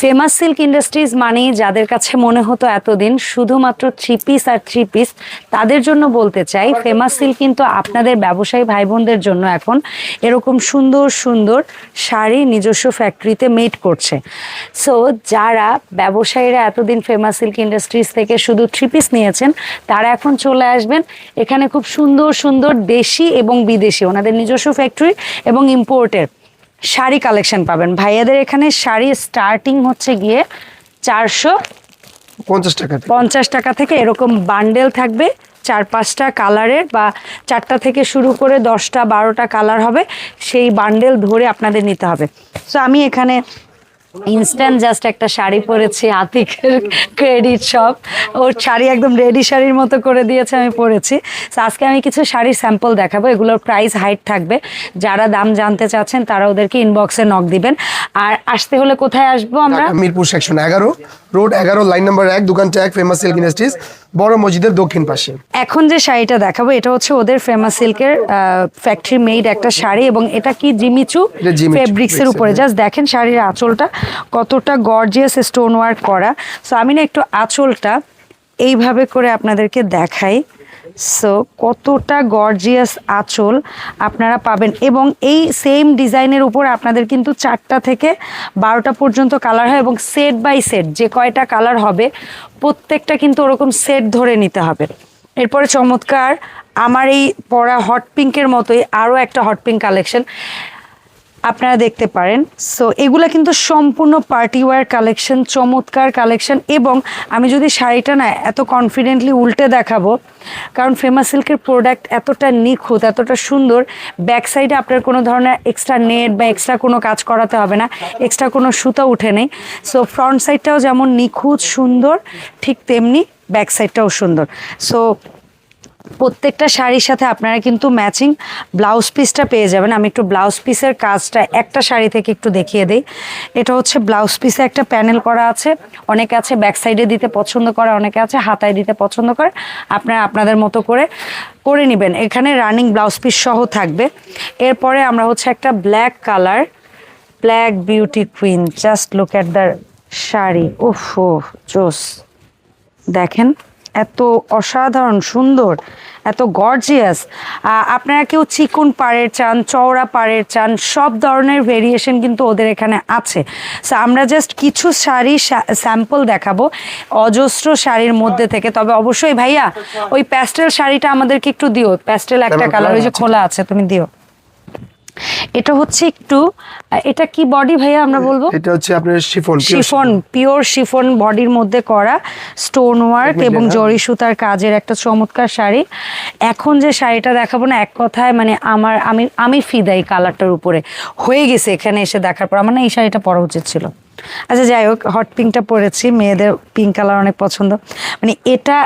Famous silk industries মানেই যাদের কাছে মনে হতো এতদিন শুধুমাত্র থ্রি পিস আর থ্রি পিস, তাদের জন্য বলতে চাই ফেমাস সিল্ক কিন্তু আপনাদের ব্যবসায়ী ভাই বোনদের জন্য এখন এরকম সুন্দর সুন্দর শাড়ি নিজস্ব ফ্যাক্টরিতে মেড করছে। সো যারা ব্যবসায়ীরা এতদিন ফেমাস সিল্ক ইন্ডাস্ট্রিজ থেকে শুধু থ্রি পিস নিয়েছেন, তারা এখন চলে আসবেন এখানে খুব সুন্দর সুন্দর দেশি এবং বিদেশি ওনাদের নিজস্ব ফ্যাক্টরি এবং ইম্পোর্টের শাড়ি কালেকশন পাবেন। ভাইয়াদের এখানে শাড়ি স্টার্টিং হচ্ছে গিয়ে 450 টাকা থেকে এরকম বান্ডেল থাকবে, 4-5টা কালারের বা 4টা থেকে শুরু করে 10টা 12টা কালার হবে, সেই বান্ডেল ধরে আপনাদের নিতে হবে। সো আমি এখানে ইনস্ট্যান্ট জাস্ট একটা শাড়ি পরেছি, আতিকের ক্রেডিট সব, ওর শাড়ি একদম রেডি শাড়ির মতো করে দিয়েছে, আমি পরেছি। তো আজকে আমি কিছু শাড়ির স্যাম্পল দেখাবো, এগুলোর প্রাইস হাইট থাকবে, যারা দাম জানতে চাচ্ছেন তারা ওদেরকে ইনবক্সে নক দিবেন। আর আসতে হলে কোথায় আসবো আমরা? Mirpur section 11 road 11 line number 1 দোকানটা এক ফেমাস সিল্ক ইন্ডাস্ট্রিজ বড় মসজিদের দক্ষিণ পাশে। এখন যে শাড়িটা দেখাবো এটা হচ্ছে ওদের ফেমাস সিল্কের ফ্যাক্টরি মেড একটা শাড়ি, এবং এটা কি জিমিচু ফেব্রিক্সের উপরে। জাস্ট দেখেন শাড়ির আঁচলটা কতটা গর্জিয়াস স্টোন ওয়ার্ক করা। সো আমি না একটু আঁচলটা এইভাবে করে আপনাদেরকে দেখাই। সো কতটা গর্জিয়াস আঁচল আপনারা পাবেন, এবং এই সেম ডিজাইনের উপর আপনাদের কিন্তু 4টা থেকে 12টা পর্যন্ত কালার হয়, এবং সেট বাই সেট যে কয়টা কালার হবে প্রত্যেকটা কিন্তু ওরকম সেট ধরে নিতে হবে। এরপরে চমৎকার আমার এই পরা হট পিঙ্কের মতোই আরও একটা হট পিঙ্ক কালেকশন আপনারা দেখতে পারেন। সো এগুলা কিন্তু সম্পূর্ণ পার্টি ওয়্যার কালেকশন, চমৎকার কালেকশন। এবং আমি যদি শাড়িটা না এত কনফিডেন্টলি উল্টে দেখাবো, কারণ ফেমাস সিল্কের প্রোডাক্ট এতটা নিখুঁত, এতটা সুন্দর, ব্যাক সাইডে আপনার কোনো ধরনের এক্সট্রা নেট বা এক্সট্রা কোনো কাজ করাতে হবে না, এক্সট্রা কোনো সুতা উঠে নেই। সো ফ্রন্ট সাইডটাও যেমন নিখুঁত সুন্দর, ঠিক তেমনি ব্যাক সাইডটাও সুন্দর। সো প্রত্যেকটা শাড়ির সাথে আপনারা কিন্তু ম্যাচিং ব্লাউজ পিসটা পেয়ে যাবেন। আমি একটু ব্লাউজ পিসের কাজটা একটা শাড়ি থেকে একটু দেখিয়ে দিই। এটা হচ্ছে ব্লাউজ পিসে একটা প্যানেল করা আছে, অনেকে আছে ব্যাক সাইডে দিতে পছন্দ করে, অনেকে আছে হাতায় দিতে পছন্দ করে, আপনারা আপনাদের মতো করে নেবেন। এখানে রানিং ব্লাউজ পিস সহ থাকবে। এরপরে আমরা হচ্ছে একটা black colour, black beauty queen, just look at the sari, ওফো জোস, দেখেন এত অসাধারণ সুন্দর, এত গর্জিয়াস। আপনারা কেউ চিকন পাড়ের চান, চওড়া পাড়ের চান, সব ধরনের ভেরিয়েশন কিন্তু ওদের এখানে আছে। সো আমরা জাস্ট কিছু শাড়ি স্যাম্পল দেখাবো অজস্র শাড়ির মধ্যে থেকে। তবে অবশ্যই ভাইয়া ওই প্যাস্টেল শাড়িটা আমাদেরকে একটু দিও, প্যাস্টেল একটা কালার ওই যে খোলা আছে, তুমি দিও। এটা হচ্ছে একটু, এটা কি বডি ভাইয়া আমরা বলবো? এটা হচ্ছে আপনার শিফন, পিওর শিফন বডির মধ্যে করা স্টোন ওয়ার্ক এবং জরি সুতার কাজের একটা চমৎকার শাড়ি। এখন যে শাড়িটা দেখাবো না, এক কথায় মানে আমি ফিদা এই কালারটার উপরে হয়ে গেছে এখানে এসে দেখার পর। আমার না এই শাড়িটা পরা উচিত ছিল। আচ্ছা যাই হোক, হট পিঙ্কটা পরেছি, মেয়েদের পিঙ্ক কালার অনেক পছন্দ, মানে এটা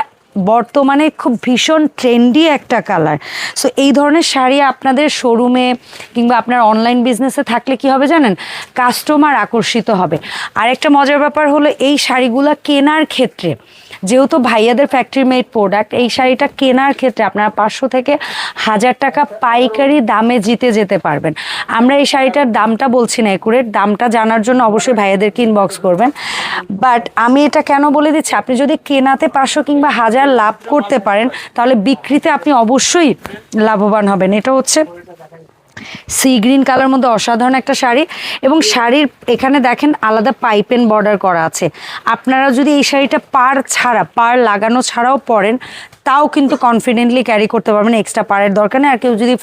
বর্তমানে খুব ভীষণ ট্রেন্ডি একটা কালার। সো এই ধরনের শাড়ি আপনাদের শোরুমে কিংবা আপনার অনলাইন বিজনেসে থাকলে কি হবে জানেন, কাস্টমার আকর্ষিত হবে। আরেকটা মজার ব্যাপার হলো এই শাড়িগুলো কেনার ক্ষেত্রে, যেহেতু ভাইয়াদের ফ্যাক্টরি মেড প্রোডাক্ট, এই শাড়িটা কেনার ক্ষেত্রে আপনারা 500 থেকে 1000 টাকা পাইকারি দামে জিতে যেতে পারবেন। আমরা এই শাড়িটার দামটা বলছি না, একুরেট দামটা জানার জন্য অবশ্যই ভাইয়াদেরকে ইনবক্স করবেন। বাট আমি এটা কেন বলে দিচ্ছি, আপনি যদি কেনাতে 500 কিংবা 1000 লাভ করতে পারেন, তাহলে বিক্রিতে আপনি অবশ্যই লাভবান হবেন। এটা হচ্ছে সি গ্রিন কালার মধ্যে অসাধারণ একটা শাড়ি, এবং শাড়ির এখানে দেখেন আলাদা পাইপেন বর্ডার করা আছে। আপনারা যদি এই শাড়িটা পার লাগানো ছাড়াও পরেন, তাও কিন্তু কনফিডেন্টলি ক্যারি করতে পারবেন, এক্সট্রা পাড়ের দরকার নেই। আর কেউ যদি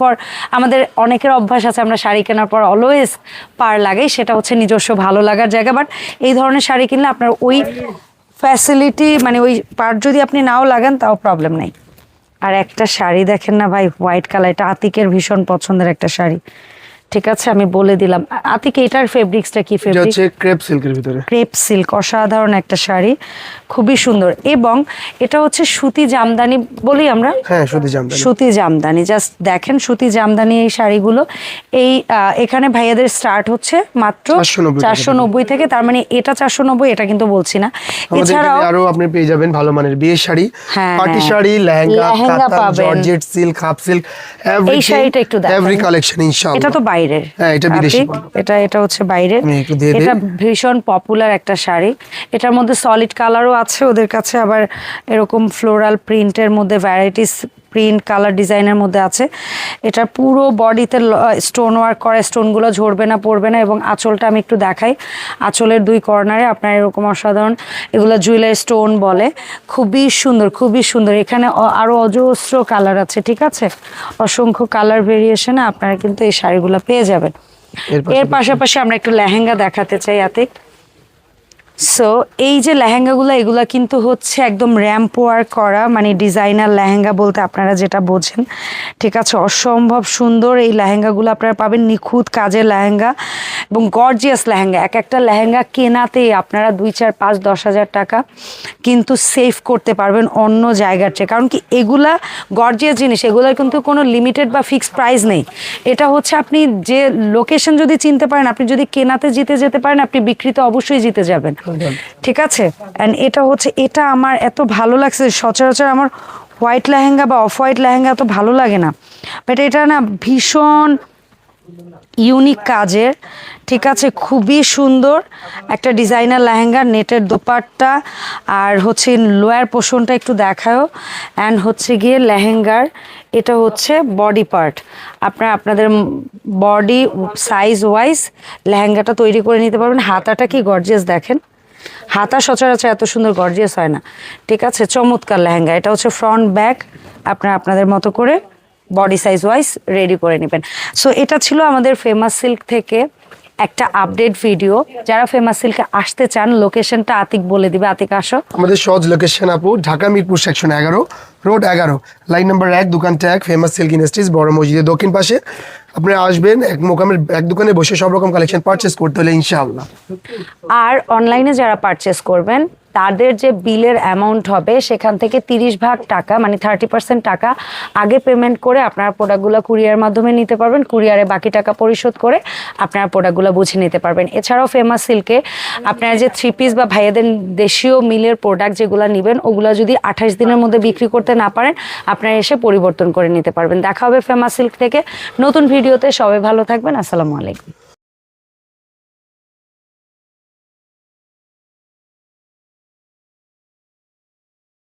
আমাদের অনেকের অভ্যাস আছে আমরা শাড়ি কেনার পর অলওয়েজ পাড় লাগাই, সেটা হচ্ছে নিজস্ব ভালো লাগার জায়গা। বাট এই ধরনের শাড়ি কিনলে আপনার ওই ফ্যাসিলিটি, মানে ওই পাড় যদি আপনি নাও লাগান তাও প্রবলেম নেই। আর একটা শাড়ি দেখেন না ভাই, হোয়াইট কালার, এটা আতিকের ভীষণ পছন্দের একটা শাড়ি। ঠিক আছে, আমি বলে দিলাম। আতিক এটার ফেব্রিক্সটা কি? এটা হচ্ছে ক্রেপ সিল্কের ভিতরে, ক্রেপ সিল্ক, অসাধারণ একটা শাড়ি, খুবই সুন্দর। এবং এটা হচ্ছে সুতি জামদানি বলি আমরা, হ্যাঁ সুতি জামদানি, সুতি জামদানি। জাস্ট দেখেন সুতি জামদানি এই শাড়িগুলো, এই এখানে ভাইয়াদের স্টার্ট হচ্ছে মাত্র 490 থেকে। তার মানে এটা 490, এটা কিন্তু বলছি না। এছাড়াও আরো আপনি পেয়ে যাবেন ভালো মানের বিয়ের শাড়ি, পার্টি শাড়ি, লেহেঙ্গা, কাতান, জর্জেট সিল্ক, হাফ সিল্ক, এই শাড়িটা একটু দেখেন, এভরি কালেকশন ইনশাআল্লাহ। এটা তো বাইরের, হ্যাঁ এটা বিদেশি, এটা হচ্ছে বাইরের। এটা ভীষণ পপুলার একটা শাড়ি। এটার মধ্যে সলিড কালারও আছে ওদের কাছে, আবার এরকম ফ্লোরাল প্রিন্টের মধ্যে ভ্যারাইটিস প্রিন্ট কালার ডিজাইনের মধ্যে আছে। এটা পুরো বডিতে স্টোন ওয়ার্ক করা, স্টোনগুলো ঝরবে না, পড়বে না। এবং আঁচলটা আমি একটু দেখাই, আঁচলের দুই কর্নারে আপনার এরকম অসাধারণ এগুলো জুয়েলারি স্টোন বলে, খুবই সুন্দর, খুবই সুন্দর। এখানে আরও অজস্র কালার আছে, ঠিক আছে, অসংখ্য কালার ভেরিয়েশনে আপনারা কিন্তু এই শাড়িগুলো পেয়ে যাবেন। এর পাশাপাশি আমরা একটু লেহেঙ্গা দেখাতে চাই আতিক। সো এই যে লেহেঙ্গাগুলো, এগুলা কিন্তু হচ্ছে একদম র্যাম্প ওয়ার্ক করা, মানে ডিজাইনার লেহেঙ্গা বলতে আপনারা যেটা বোঝেন, ঠিক আছে। অসম্ভব সুন্দর এই লেহেঙ্গাগুলো আপনারা পাবেন, নিখুঁত কাজের লেহেঙ্গা এবং গর্জিয়াস লেহেঙ্গা। এক একটা লেহেঙ্গা কেনাতেই আপনারা 2, 4, 5, 10 হাজার টাকা কিন্তু সেভ করতে পারবেন অন্য জায়গার চেয়ে। কারণ কি, এগুলা গর্জিয়াস জিনিস, এগুলোর কিন্তু কোনো লিমিটেড বা ফিক্সড প্রাইস নেই। এটা হচ্ছে আপনি যে লোকেশন যদি চিনতে পারেন, আপনি যদি কেনাতে জিতে যেতে পারেন, আপনি বিক্রিতে অবশ্যই জিতে যাবেন, ঠিক আছে। অ্যান্ড এটা হচ্ছে, এটা আমার এত ভালো লাগছে, সচরাচর আমার হোয়াইট লেহেঙ্গা বা অফ হোয়াইট লেহেঙ্গা এত ভালো লাগে না, বাট এটা না ভীষণ ইউনিক কাজের, ঠিক আছে, খুবই সুন্দর একটা ডিজাইনার লেহেঙ্গা। নেটের দোপাট্টা আর হচ্ছে লোয়ার পোর্শনটা একটু দেখাও। অ্যান্ড হচ্ছে গিয়ে লেহেঙ্গার এটা হচ্ছে বডি পার্ট, আপনাদের বডি সাইজ ওয়াইজ লেহেঙ্গাটা তৈরি করে নিতে পারবেন। হাতাটা কি গর্জিয়াস দেখেন, হাতা সচরাচর এত সুন্দর গর্জিয়াস হয় না, ঠিক আছে। চমৎকার লেহেঙ্গা। এটা হচ্ছে ফ্রন্ট ব্যাক, আপনাদের মতো করে বডি সাইজ ওয়াইজ রেডি করে নেবেন। সো এটা ছিল আমাদের ফেমাস সিল্ক থেকে একটা আপডেট ভিডিও। যারা ফেমাস সিল্কে আসতে চান, লোকেশনটা আতিক বলে দিবে। আতিক আসো। আমাদের সহজ লোকেশন আপু, Dhaka Mirpur section 11, road 11, line number 1, দোকান ট্যাগ ফেমাস সিল্ক ইন্ডাস্ট্রিজ, বড় মসজিদের দক্ষিণ পাশে। আপনারা আসবেন, এক দোকানে বসে সব রকম কালেকশন পারচেস করতে হলে ইনশাআল্লাহ। আর অনলাইনে যারা পারচেস করবেন, তাদের যে বিলের অ্যামাউন্ট হবে সেখান থেকে 30% টাকা, মানে 30% টাকা আগে পেমেন্ট করে আপনারা প্রোডাক্টগুলো কুরিয়ার মাধ্যমে নিতে পারবেন। কুরিয়ারে বাকি টাকা পরিশোধ করে আপনারা প্রোডাক্টগুলো বুঝে নিতে পারবেন। এছাড়াও ফেমাস সিল্কে আপনারা যে 3 পিস বা ভাইয়াদের দেশীয় মিলের প্রোডাক্ট যেগুলো নেবেন, ওগুলো যদি 28 দিনের মধ্যে বিক্রি করতে না পারেন, আপনারা এসে পরিবর্তন করে নিতে পারবেন। দেখা হবে ফেমাস সিল্ক থেকে নতুন ভিডিওতে। সবাই ভালো থাকবেন। আসসালামু আলাইকুম।